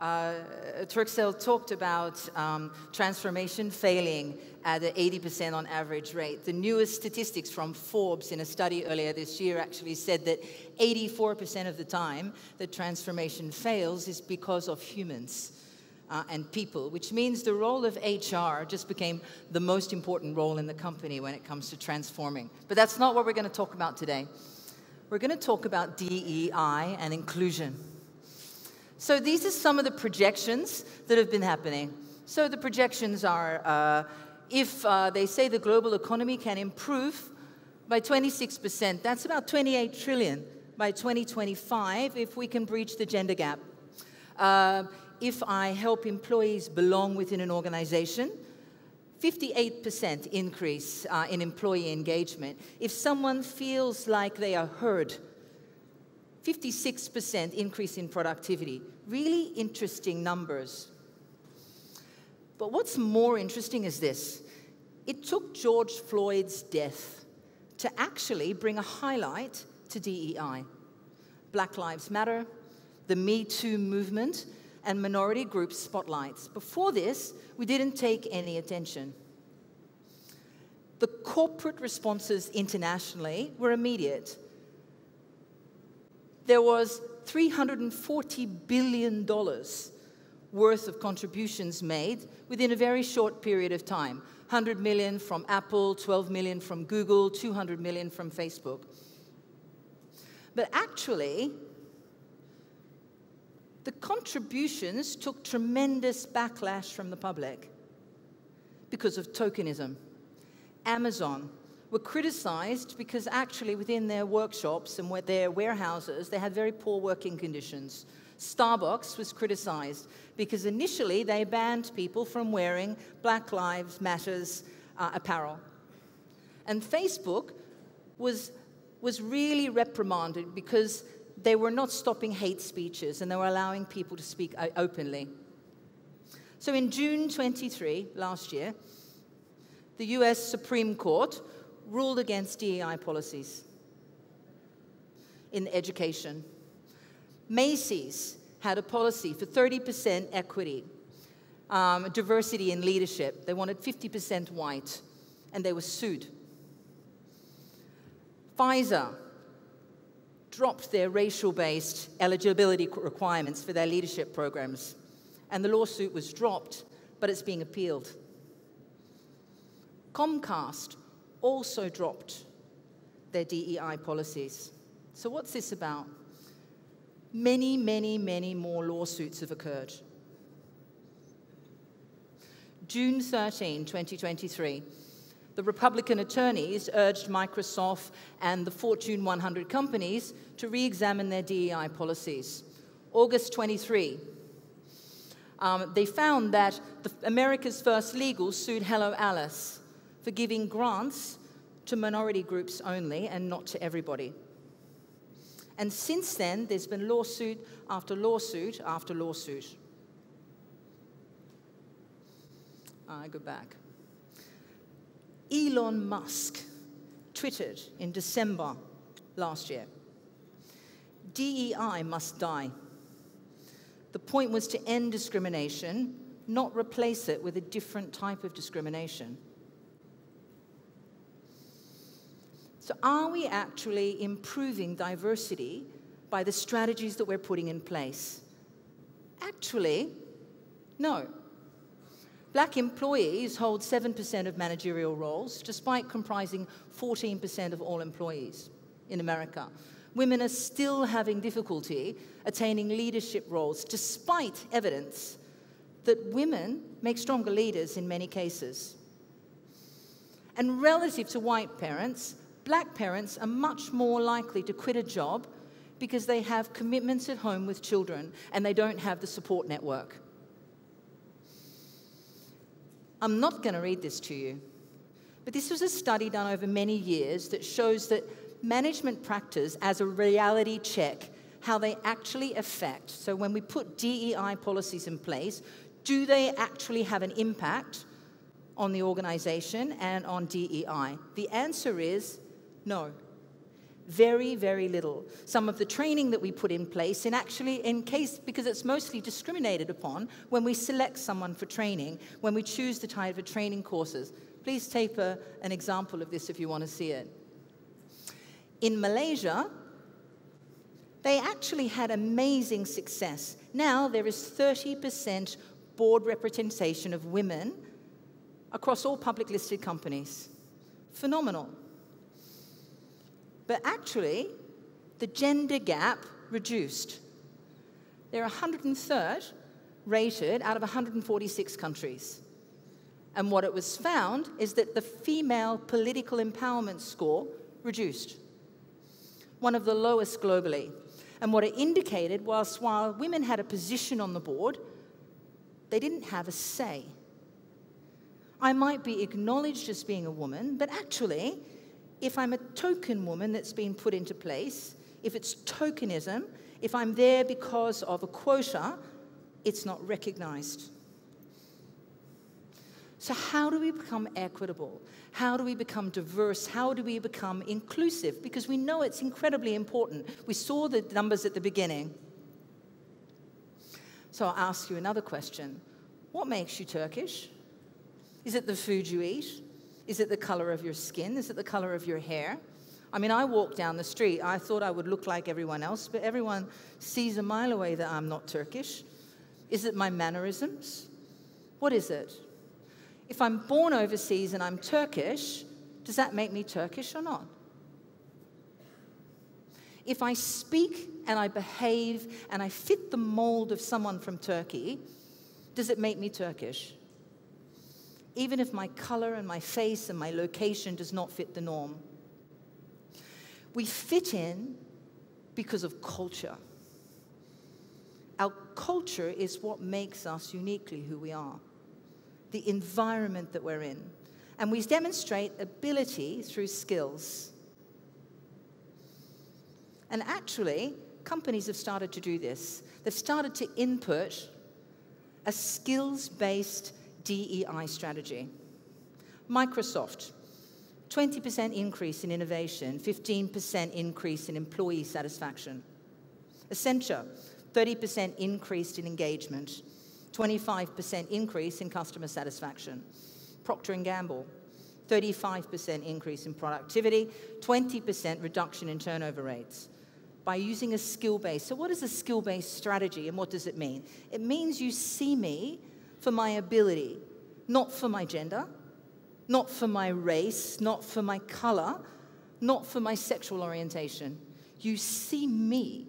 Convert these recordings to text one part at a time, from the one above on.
Turkcell talked about transformation failing at an 80% on average rate. The newest statistics from Forbes in a study earlier this year actually said that 84% of the time that transformation fails is because of humans and people, which means the role of HR just became the most important role in the company when it comes to transforming. But that's not what we're going to talk about today. We're going to talk about DEI and inclusion. So these are some of the projections that have been happening. So the projections are, if they say the global economy can improve by 26%, that's about 28 trillion by 2025 if we can breach the gender gap. If I help employees belong within an organization, 58% increase in employee engagement. If someone feels like they are heard, 56% increase in productivity. Really interesting numbers. But what's more interesting is this. It took George Floyd's death to actually bring a highlight to DEI. Black Lives Matter, the Me Too movement, and minority group spotlights. Before this, we didn't take any attention. The corporate responses internationally were immediate. There was $340 billion worth of contributions made within a very short period of time. 100 million from Apple, 12 million from Google, 200 million from Facebook. But actually, the contributions took tremendous backlash from the public because of tokenism. Amazon were criticized because actually within their workshops and their warehouses, they had very poor working conditions. Starbucks was criticized because initially they banned people from wearing Black Lives Matters apparel. And Facebook was really reprimanded because they were not stopping hate speeches and they were allowing people to speak openly. So in June 23, last year, the US Supreme Court ruled against DEI policies in education. Macy's had a policy for 30% equity, diversity in leadership. They wanted 50% white, and they were sued. Pfizer dropped their racial-based eligibility requirements for their leadership programs, and the lawsuit was dropped, but it's being appealed. Comcast also dropped their DEI policies. So what's this about? Many, many, many more lawsuits have occurred. June 13, 2023, the Republican attorneys urged Microsoft and the Fortune 100 companies to re-examine their DEI policies. August 23, they found that America's First Legal sued Hello Alice for giving grants to minority groups only and not to everybody. And since then, there's been lawsuit after lawsuit after lawsuit. I go back. Elon Musk tweeted in December last year, DEI must die. The point was to end discrimination, not replace it with a different type of discrimination. So are we actually improving diversity by the strategies that we're putting in place? Actually, no. Black employees hold 7% of managerial roles, despite comprising 14% of all employees in America. Women are still having difficulty attaining leadership roles, despite evidence that women make stronger leaders in many cases. And relative to white parents, Black parents are much more likely to quit a job because they have commitments at home with children and they don't have the support network. I'm not going to read this to you, but this was a study done over many years that shows that management practice as a reality check how they actually affect. So when we put DEI policies in place, do they actually have an impact on the organization and on DEI? The answer is no. Very, very little. Some of the training that we put in place, because it's mostly discriminated upon when we select someone for training, when we choose the type of training courses. Please take an example of this if you want to see it. In Malaysia, they actually had amazing success. Now there is 30% board representation of women across all public listed companies. Phenomenal. But actually, the gender gap reduced. They're 103rd rated out of 146 countries. And what it was found is that the female political empowerment score reduced, one of the lowest globally. And what it indicated was while women had a position on the board, they didn't have a say. I might be acknowledged as being a woman, but actually, if I'm a token woman that's been put into place, if it's tokenism, if I'm there because of a quota, it's not recognized. So how do we become equitable? How do we become diverse? How do we become inclusive? Because we know it's incredibly important. We saw the numbers at the beginning. So I'll ask you another question. What makes you Turkish? Is it the food you eat? Is it the color of your skin? Is it the color of your hair? I mean, I walk down the street. I thought I would look like everyone else, but everyone sees a mile away that I'm not Turkish. Is it my mannerisms? What is it? If I'm born overseas and I'm Turkish, does that make me Turkish or not? If I speak and I behave and I fit the mold of someone from Turkey, does it make me Turkish? Even if my color and my face and my location does not fit the norm. We fit in because of culture. Our culture is what makes us uniquely who we are, the environment that we're in. And we demonstrate ability through skills. And actually, companies have started to do this. They've started to input a skills-based DEI strategy. Microsoft, 20% increase in innovation, 15% increase in employee satisfaction. Accenture, 30% increase in engagement, 25% increase in customer satisfaction. Procter & Gamble, 35% increase in productivity, 20% reduction in turnover rates by using a skill-based. So what is a skill-based strategy and what does it mean? It means you see me for my ability, not for my gender, not for my race, not for my color, not for my sexual orientation. You see me.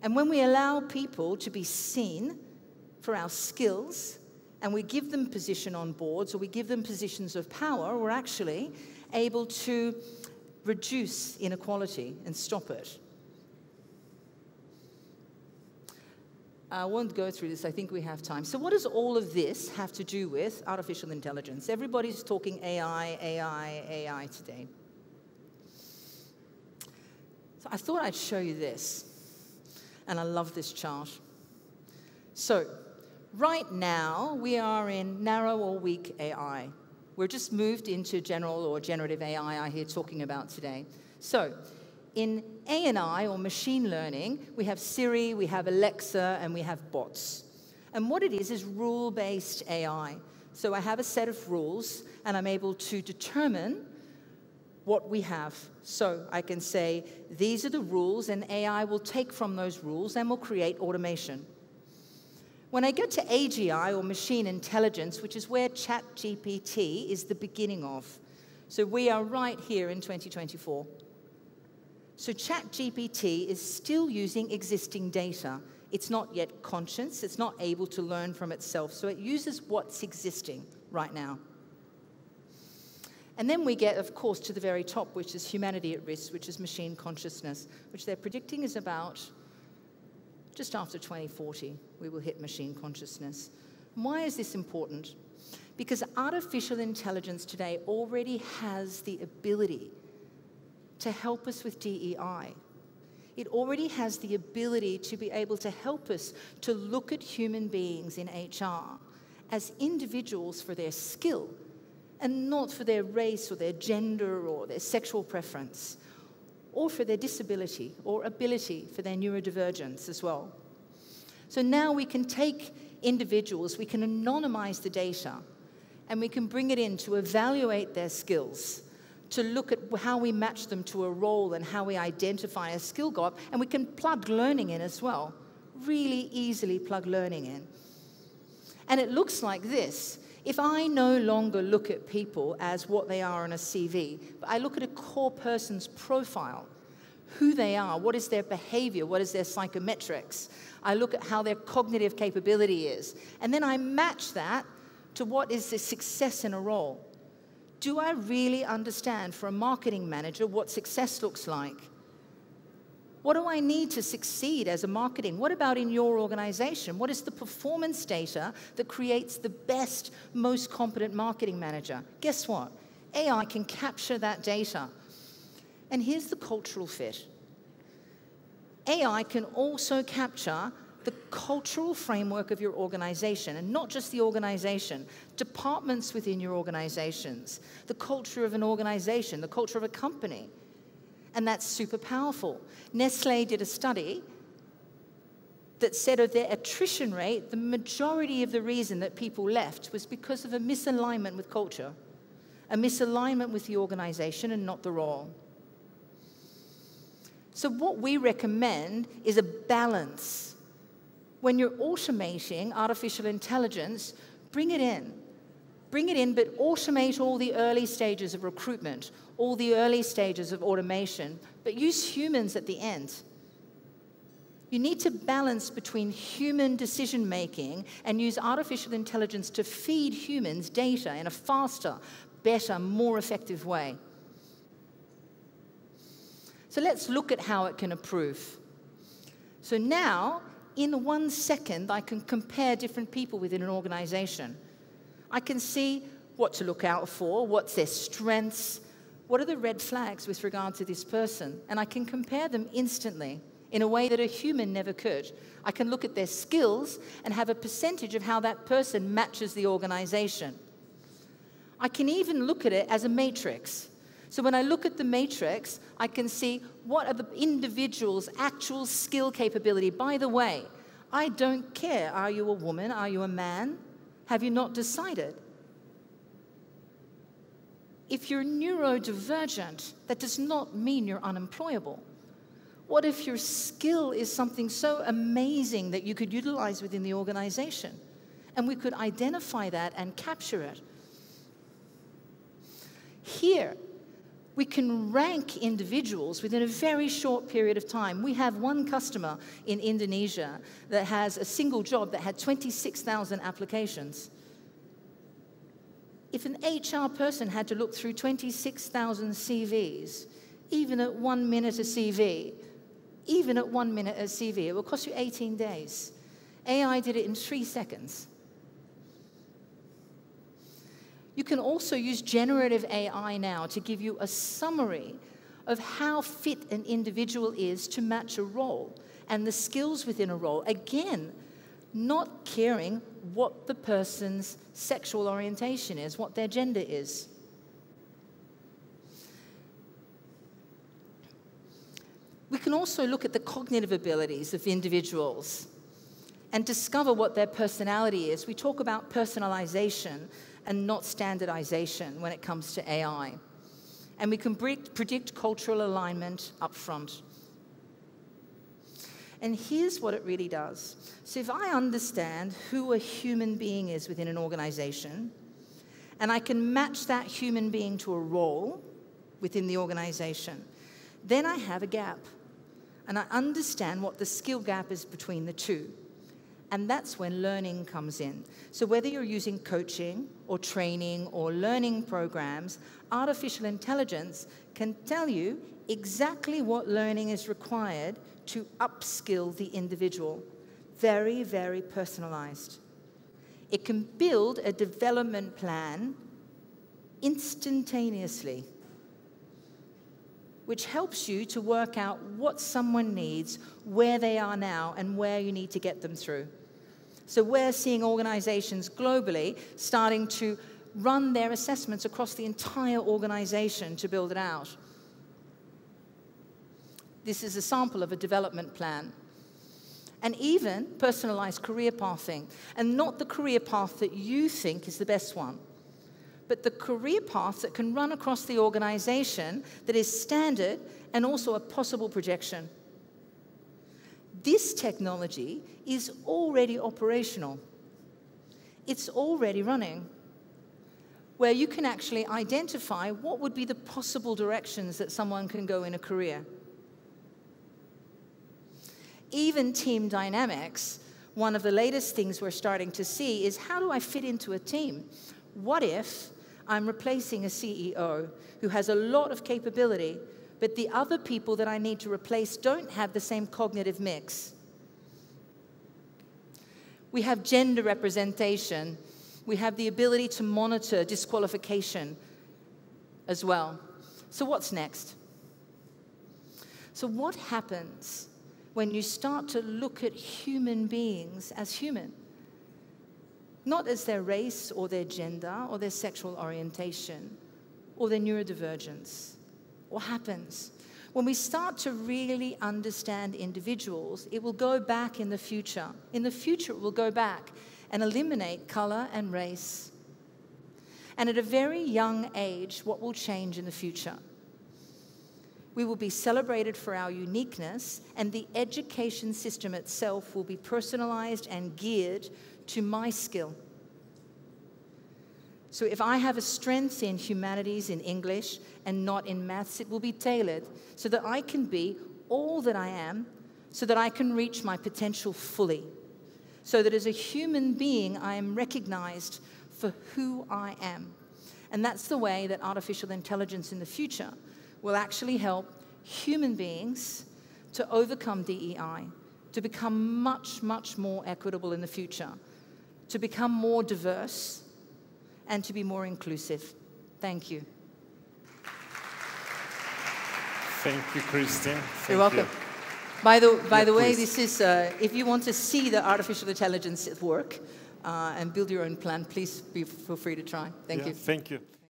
And when we allow people to be seen for our skills, and we give them position on boards, or we give them positions of power, we're actually able to reduce inequality and stop it. I won't go through this, I think we have time. So what does all of this have to do with artificial intelligence? Everybody's talking AI, AI, AI today. So I thought I'd show you this, and I love this chart. So right now, we are in narrow or weak AI. We're just moved into general or generative AI I hear talking about today. So in ANI, or machine learning, we have Siri, we have Alexa, and we have bots. And what it is rule-based AI. So I have a set of rules, and I'm able to determine what we have. So I can say, these are the rules, and AI will take from those rules and will create automation. When I get to AGI, or machine intelligence, which is where ChatGPT is the beginning of. So we are right here in 2024. So ChatGPT is still using existing data. It's not yet conscious. It's not able to learn from itself. So it uses what's existing right now. And then we get, of course, to the very top, which is humanity at risk, which is machine consciousness, which they're predicting is about just after 2040, we will hit machine consciousness. And why is this important? Because artificial intelligence today already has the ability to help us with DEI. It already has the ability to be able to help us to look at human beings in HR as individuals for their skill and not for their race or their gender or their sexual preference. or for their disability or ability, for their neurodivergence as well. So now we can take individuals, we can anonymize the data, and we can bring it in to evaluate their skills, to look at how we match them to a role and how we identify a skill gap, and we can plug learning in as well. Really easily plug learning in. And it looks like this. If I no longer look at people as what they are on a CV, but I look at a core person's profile, who they are, what is their behavior, what is their psychometrics, I look at how their cognitive capability is, and then I match that to what is the success in a role. Do I really understand for a marketing manager what success looks like? What do I need to succeed as a marketing? What about in your organization? What is the performance data that creates the best, most competent marketing manager? Guess what? AI can capture that data. And here's the cultural fit. AI can also capture the cultural framework of your organization, and not just the organization, departments within your organizations, the culture of an organization, the culture of a company. And that's super powerful. Nestlé did a study that said of their attrition rate, the majority of the reason that people left was because of a misalignment with culture, a misalignment with the organization and not the role. So what we recommend is a balance. When you're automating artificial intelligence, bring it in. Bring it in, but automate all the early stages of recruitment, all the early stages of automation, but use humans at the end. You need to balance between human decision-making and use artificial intelligence to feed humans data in a faster, better, more effective way. So let's look at how it can improve. So now, in 1 second, I can compare different people within an organization. I can see what to look out for, what's their strengths, what are the red flags with regard to this person, and I can compare them instantly in a way that a human never could. I can look at their skills and have a percentage of how that person matches the organization. I can even look at it as a matrix. So when I look at the matrix, I can see what are the individual's actual skill capability. By the way, I don't care, are you a woman, are you a man? Have you not decided? If you're neurodivergent, that does not mean you're unemployable. What if your skill is something so amazing that you could utilize within the organization? And we could identify that and capture it. Here, we can rank individuals within a very short period of time. We have one customer in Indonesia that has a single job that had 26,000 applications. If an HR person had to look through 26,000 CVs, even at 1 minute a CV, it will cost you 18 days. AI did it in 3 seconds. You can also use generative AI now to give you a summary of how fit an individual is to match a role and the skills within a role. Again, not caring what the person's sexual orientation is, what their gender is. We can also look at the cognitive abilities of individuals and discover what their personality is. We talk about personalization and not standardization when it comes to AI. And we can predict cultural alignment up front. And here's what it really does. So if I understand who a human being is within an organization, and I can match that human being to a role within the organization, then I have a gap. And I understand what the skill gap is between the two. And that's when learning comes in. So whether you're using coaching or training or learning programs, artificial intelligence can tell you exactly what learning is required to upskill the individual. Very, very personalized. It can build a development plan instantaneously, which helps you to work out what someone needs, where they are now, and where you need to get them through. So we're seeing organizations globally starting to run their assessments across the entire organization to build it out. This is a sample of a development plan. And even personalized career pathing, and not the career path that you think is the best one, but the career path that can run across the organization that is standard and also a possible projection. This technology is already operational. It's already running, where you can actually identify what would be the possible directions that someone can go in a career. Even team dynamics, one of the latest things we're starting to see is, how do I fit into a team? What if I'm replacing a CEO who has a lot of capability, but the other people that I need to replace don't have the same cognitive mix? We have gender representation. We have the ability to monitor disqualification as well. So what's next? So what happens when you start to look at human beings as human? Not as their race or their gender or their sexual orientation or their neurodivergence. What happens? When we start to really understand individuals, it will go back in the future. In the future, it will go back and eliminate color and race. And at a very young age, what will change in the future? We will be celebrated for our uniqueness, and the education system itself will be personalized and geared to my skill. So if I have a strength in humanities, in English, and not in maths, it will be tailored so that I can be all that I am, so that I can reach my potential fully, so that as a human being, I am recognized for who I am. And that's the way that artificial intelligence in the future will actually help human beings to overcome DEI, to become much, much more equitable in the future, to become more diverse, and to be more inclusive. Thank you. Thank you, Christine. You're welcome. By the way, please. this is, if you want to see the artificial intelligence at work and build your own plan, please feel free to try. Thank you. Thank you.